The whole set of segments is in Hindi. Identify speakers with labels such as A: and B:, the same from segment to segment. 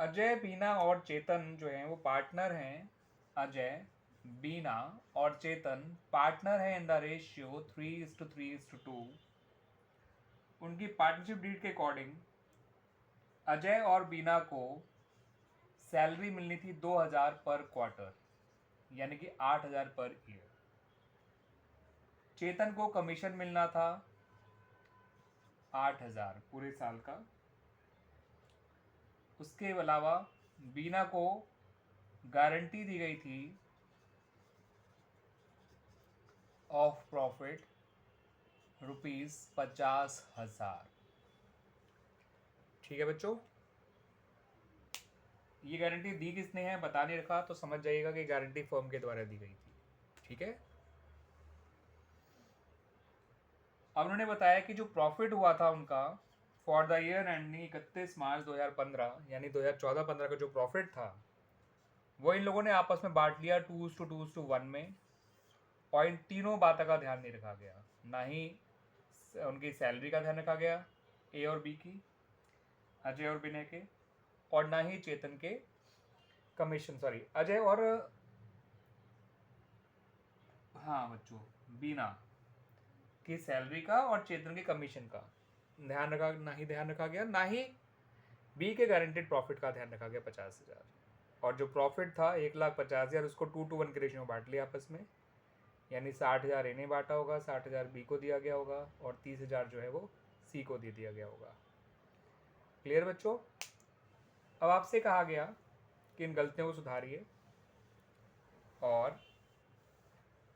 A: अजय, बीना और चेतन जो हैं वो पार्टनर हैं। अजय, बीना और चेतन पार्टनर हैं इन द रेशियो 3:3:2। उनकी पार्टनरशिप डीड के अकॉर्डिंग अजय और बीना को सैलरी मिलनी थी 2000 पर क्वार्टर, यानी कि 8000 पर ईयर। चेतन को कमीशन मिलना था 8000 पूरे साल का। उसके अलावा बीना को गारंटी दी गई थी ऑफ प्रॉफिट ₹50,000। ठीक है बच्चों, ये गारंटी दी किसने है बता नहीं रखा, तो समझ जाइएगा कि गारंटी फर्म के द्वारा दी गई थी। ठीक है, अब उन्होंने बताया कि जो प्रॉफिट हुआ था उनका फॉर द ईयर एंडिंग 31 मार्च 2015, यानी 2014-15 का जो प्रॉफिट था वो इन लोगों ने आपस में बांट लिया 2:1 में। और इन तीनों बातों का ध्यान नहीं रखा गया, ना ही उनकी सैलरी का ध्यान रखा गया ए और बी की, अजय और विनय के, और ना ही चेतन के कमीशन, सॉरी अजय और हाँ बच्चों बीना की सैलरी का और चेतन के कमीशन का ध्यान रखा, ना ही ध्यान रखा गया, ना ही बी के गारंटेड प्रॉफिट का ध्यान रखा गया 50,000। और जो प्रॉफिट था 1,50,000 उसको 2:1 के रेशियो में बांट लिया आपस में, यानी 60,000 इन्हें बांटा होगा, 60,000 बी को दिया गया होगा और 30,000 जो है वो सी को दे दिया गया होगा। क्लियर बच्चों? अब आपसे कहा गया कि इन गलतियों को सुधारिए और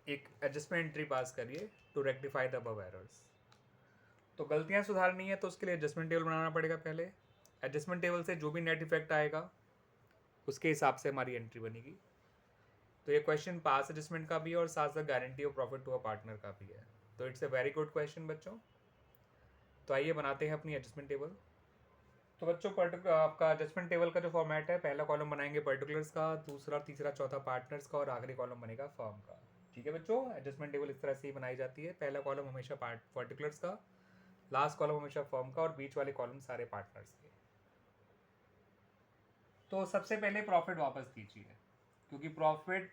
A: एक एडजस्टमेंट एंट्री पास करिए to rectify the above errors. तो गलतियां सुधारनी है तो उसके लिए एडजस्टमेंट टेबल बनाना पड़ेगा पहले। एडजस्टमेंट टेबल से जो भी नेट इफेक्ट आएगा उसके हिसाब से हमारी एंट्री बनेगी। तो ये क्वेश्चन पास एडजस्टमेंट का भी है और साथ साथ guarantee of profit to a partner का भी है, तो it's a very good question बच्चों। तो आइए बनाते हैं अपनी एडजस्टमेंट टेबल। तो बच्चों आपका एडजस्टमेंट टेबल का जो फॉर्मेट है, पहला कॉलम बनाएंगे पर्टिकुलर्स का, दूसरा तीसरा चौथा पार्टनर्स का और आखिरी कॉलम बनेगा फर्म का। ठीक है बच्चों, एडजस्टमेंट टेबल इस तरह से ही बनाई जाती है। पहला कॉलम हमेशा पर्टिकुलर्स का, लास्ट कॉलम हमेशा फर्म का और बीच वाले कॉलम सारे पार्टनर्स के। तो सबसे पहले प्रॉफिट वापस कीजिए, क्योंकि प्रॉफिट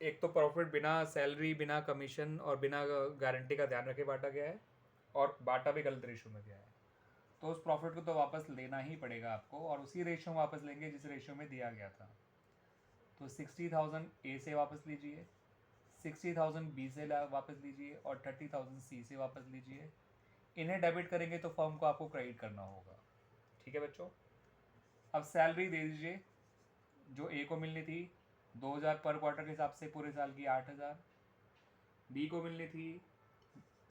A: एक तो प्रॉफिट बिना सैलरी, बिना कमीशन और बिना गारंटी का ध्यान रखे बांटा गया है और बांटा भी गलत रेशो में गया है। तो उस प्रॉफिट को तो वापस लेना ही पड़ेगा आपको, और उसी रेशो में वापस लेंगे जिस रेशो में दिया गया था। तो 60,000 ए से वापस लीजिए, 60,000 बी से वापस लीजिए और 30,000 सी से वापस लीजिए। इन्हें डेबिट करेंगे तो फर्म को आपको क्रेडिट करना होगा। ठीक है बच्चों, अब सैलरी दे दीजिए जो ए को मिलनी थी 2000 पर क्वार्टर के हिसाब से, पूरे साल की 8000। बी को मिलनी थी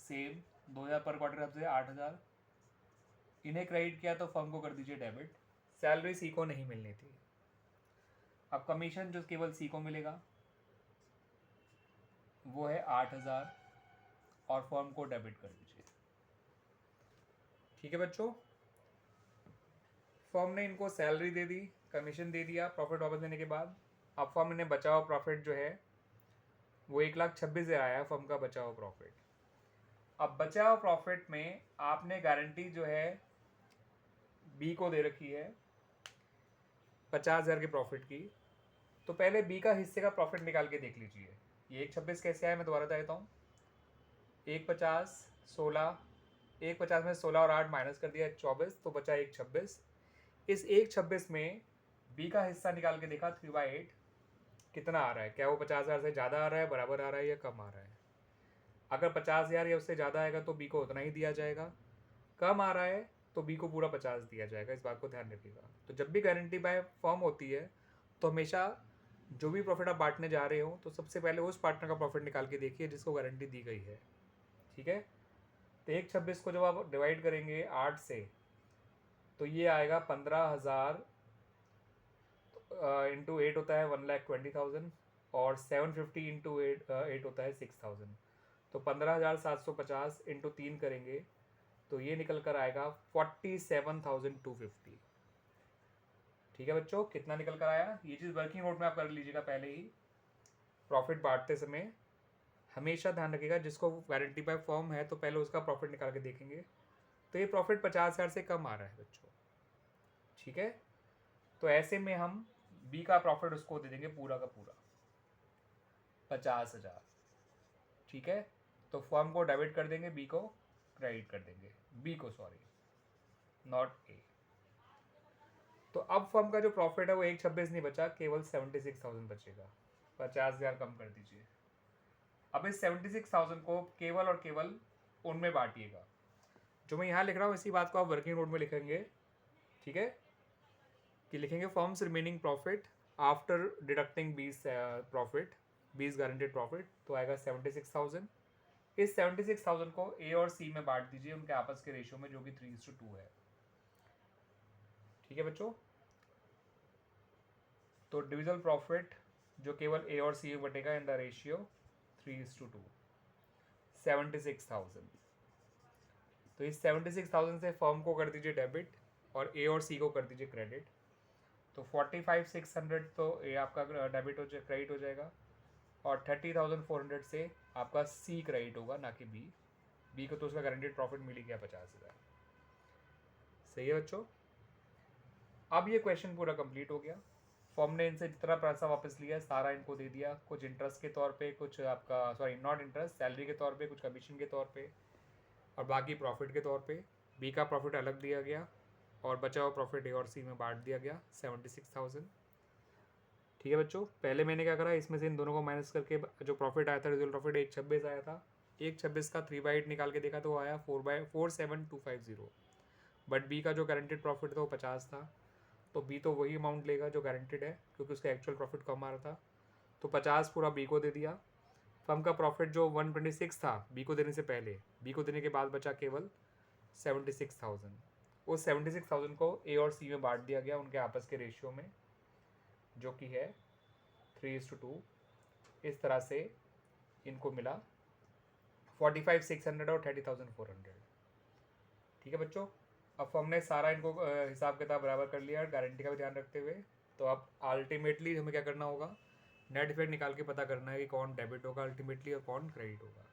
A: सेम 2000 पर क्वार्टर के हिसाब से 8000। इन्हें क्रेडिट किया तो फर्म को कर दीजिए डेबिट। सैलरी सी को नहीं मिलनी थी। अब कमीशन जो केवल सी को मिलेगा वो है 8000 और फर्म को डेबिट कर दीजिए। ठीक है बच्चों, फर्म ने इनको सैलरी दे दी, कमीशन दे दिया प्रॉफिट वापस देने के बाद। अब फर्म ने बचा हुआ प्रॉफिट जो है वो 1,26,000 आया फर्म का बचा हुआ प्रॉफिट। अब बचा हुआ प्रॉफिट में आपने गारंटी जो है बी को दे रखी है 50,000 के प्रॉफिट की। तो पहले बी का हिस्से का प्रॉफिट निकाल के देख लीजिए। ये 1,26 कैसे आया मैं दोबारा बता देता हूँ। 1,50 16, 1,50 में 16 और 8 माइनस कर दिया 24, तो बचा 1,26। इस 1,26 में बी का हिस्सा निकाल के देखा 3/8 कितना आ रहा है, क्या वो 50,000 से ज़्यादा आ रहा है, बराबर आ रहा है या कम आ रहा है। अगर 50,000 या उससे ज़्यादा आएगा तो बी को उतना ही दिया जाएगा, कम आ रहा है तो बी को पूरा 50 दिया जाएगा। इस बात को ध्यान रखिएगा। तो जब भी गारंटी बाय फर्म होती है तो हमेशा जो भी प्रॉफिट आप बांटने जा रहे हो तो सबसे पहले उस पार्टनर का प्रॉफिट निकाल के देखिए जिसको गारंटी दी गई है। ठीक है, तो 1,26 को जब आप डिवाइड करेंगे 8 से तो ये आएगा 15,000 इंटू 8 होता है 1,20,000 और 750 इंटू 8 होता है 6,000। तो 15,750 इंटू 3 करेंगे तो ये निकल कर आएगा 47,250। ठीक है बच्चों, कितना निकल कर आया ये चीज़ वर्किंग नोट में आप कर लीजिएगा पहले ही। प्रॉफिट बांटते समय हमेशा ध्यान रखिएगा जिसको गारंटी बाय फर्म है तो पहले उसका प्रॉफिट निकाल के देखेंगे। तो ये प्रॉफिट 50,000 से कम आ रहा है बच्चों। ठीक है, तो ऐसे में हम बी का प्रॉफिट उसको दे देंगे पूरा का पूरा 50,000। ठीक है, तो फर्म को डेबिट कर देंगे, बी को क्रेडिट कर देंगे, बी को सॉरी नॉट ए। तो अब फर्म का जो प्रॉफिट है वो 1,26 नहीं बचा, केवल 76,000 बचेगा। 50,000 कम कर दीजिए। अब इस 76,000 को केवल और केवल उनमें बांटिएगा। जो मैं यहाँ लिख रहा हूँ इसी बात को आप वर्किंग नोट में लिखेंगे। ठीक है, कि लिखेंगे firms remaining profit after deducting बीस प्रॉफिट, 20 गारंटेड प्रॉफिट, तो आएगा 76,000। इस 76,000 को ए और सी में बांट दीजिए उनके आपस के रेशियो में, जो कि 3:2 है। ठीक है बच्चों, तो डिविजल प्रॉफिट जो केवल ए और सी में बटेगा इन द रेशियो 3:2, 76,000। तो इस 76,000 से फर्म को कर दीजिए डेबिट और ए और सी को कर दीजिए क्रेडिट। तो 45,600 तो ए आपका डेबिट हो जाए, क्रेडिट हो जाएगा, और 30,400 से आपका सी क्रेडिट होगा, ना कि बी। बी को तो उसका गारंटेड प्रॉफिट मिल गया 50,000। सही है बच्चों, अब ये क्वेश्चन पूरा कंप्लीट हो गया। फर्म ने इनसे जितना पैसा वापस लिया सारा इनको दे दिया, कुछ इंटरेस्ट के तौर पे, कुछ आपका सॉरी नॉट इंटरेस्ट, सैलरी के तौर पे, कुछ कमीशन के तौर पे, और बाकी प्रॉफिट के तौर पे। बी का प्रॉफिट अलग दिया गया और बचा हुआ प्रॉफिट ए और सी में बांट दिया गया 76,000। ठीक है बच्चों, पहले मैंने क्या करा, इसमें से इन दोनों को माइनस करके जो प्रॉफिट आया था, रिजल्ट प्रॉफिट 1,26 आया था। 1,26 का 3/8 निकाल के देखा तो वो आया 4,7,250। बट बी का जो गारंटेड प्रॉफिट था वो 50 था, तो बी तो वही अमाउंट लेगा जो गारंटेड है, क्योंकि उसका एक्चुअल प्रॉफिट कम आ रहा था। तो 50 पूरा बी को दे दिया। फर्म का प्रॉफिट जो 126 था बी को देने से पहले, बी को देने के बाद बचा केवल 76,000। उस 76,000 को ए और सी में बांट दिया गया उनके आपस के रेशियो में, जो कि है 3:2। इस तरह से इनको मिला 45,600 और 30,400। ठीक है बच्चों, अब फर्म ने सारा इनको हिसाब किताब बराबर कर लिया, गारंटी का भी ध्यान रखते हुए। तो अब अल्टीमेटली हमें क्या करना होगा, नेट इफेक्ट निकाल के पता करना है कि कौन डेबिट होगा अल्टीमेटली और कौन क्रेडिट होगा।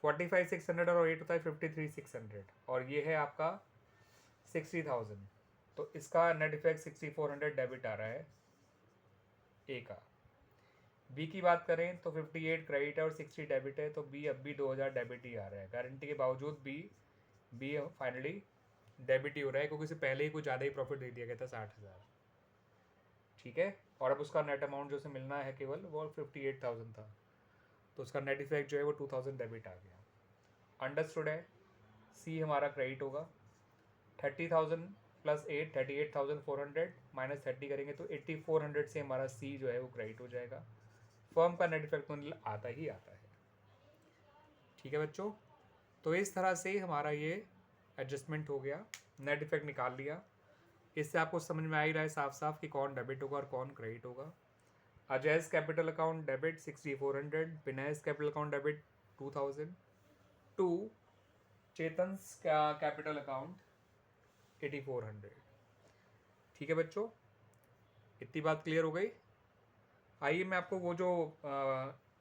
A: 45,600 और 8 होता है 53,600, और ये है आपका 60,000। तो इसका नेट इफेक्ट 6,400 डेबिट आ रहा है ए का। बी की बात करें तो 58 क्रेडिट है और 60 डेबिट है, तो बी अब भी 2,000 डेबिट ही आ रहा है। गारंटी के बावजूद बी फाइनली डेबिट ही हो रहा है, क्योंकि उसे पहले ही कुछ ज़्यादा ही प्रॉफिट दे दिया गया था 60,000। ठीक है, और अब उसका नेट अमाउंट जो उसे मिलना है केवल वो 58,000 था, तो उसका नेट इफेक्ट जो है वो 2,000 डेबिट आ गया। अंडरस्टूड है। सी हमारा क्रेडिट होगा। 30,000 प्लस 8 38,400 माइनस 30 करेंगे तो 8,400 से हमारा सी जो है वो क्रेडिट हो जाएगा। फर्म का नेट इफेक्ट तो आता ही आता है। ठीक है बच्चों, तो इस तरह से हमारा ये एडजस्टमेंट हो गया, नेट इफेक्ट निकाल लिया। इससे आपको समझ में आ ही रहा है साफ साफ कि कौन डेबिट होगा और कौन क्रेडिट होगा। Ajay's capital account debit 6,400, Vinay's capital account debit 2,000 to Chetan's capital account 8,400। ठीक है बच्चों, इतनी बात क्लियर हो गई। आइए मैं आपको वो जो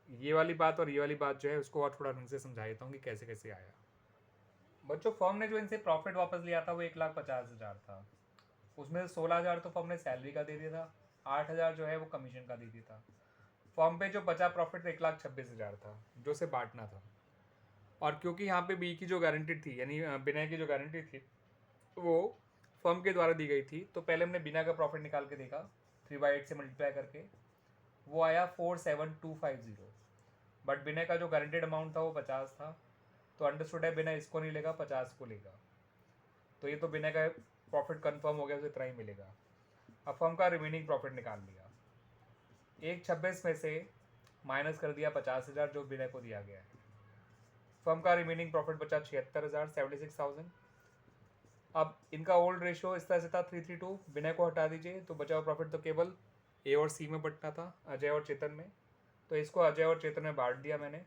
A: ये वाली बात और ये वाली बात जो है उसको और थोड़ा ढंग से समझा देता हूँ कि कैसे कैसे आया। बच्चों, फर्म ने जो इनसे प्रॉफिट वापस लिया था वो 1,50,000 था। उसमें से 16,000 तो फर्म ने सैलरी का दे दिया था, 8,000 जो है वो कमीशन का दे दिया था। फर्म पे जो बचा प्रॉफिट 1,26,000 था जो उसे बांटना था। और क्योंकि यहाँ पे बी की जो गारंटी थी, यानी बिना की जो गारंटी थी वो फर्म के द्वारा दी गई थी, तो पहले हमने बिना का प्रॉफिट निकाल के देखा 3/8 से मल्टीप्लाई करके, वो आया 4,7,250। बट बिना का जो गारंटेड अमाउंट था वो 50 था, तो अंडरस्टूड है बिना इसको नहीं लेगा, 50 को लेगा। तो ये तो बिना का प्रॉफिट कंफर्म हो गया, उसे इतना ही मिलेगा। अब फर्म का रिमेनिंग प्रॉफिट निकाल लिया, 1,26 में से माइनस कर दिया 50,000 जो बिना को दिया गया है। फर्म का रिमेनिंग प्रॉफिट बचा 76,000, 76,000। अब इनका ओल्ड रेशियो इस तरह से था 3:2, बिना को हटा दीजिए तो बचा हुआ प्रॉफिट तो केवल ए और सी में बंटना था, अजय और चेतन में। तो इसको अजय और चेतन में बांट दिया मैंने,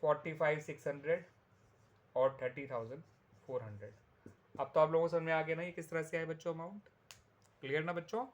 A: 45,600 और 30,400। अब तो आप लोगों को समझ में आ गया ना ये किस तरह से आए बच्चों अमाउंट। क्लियर ना बच्चों?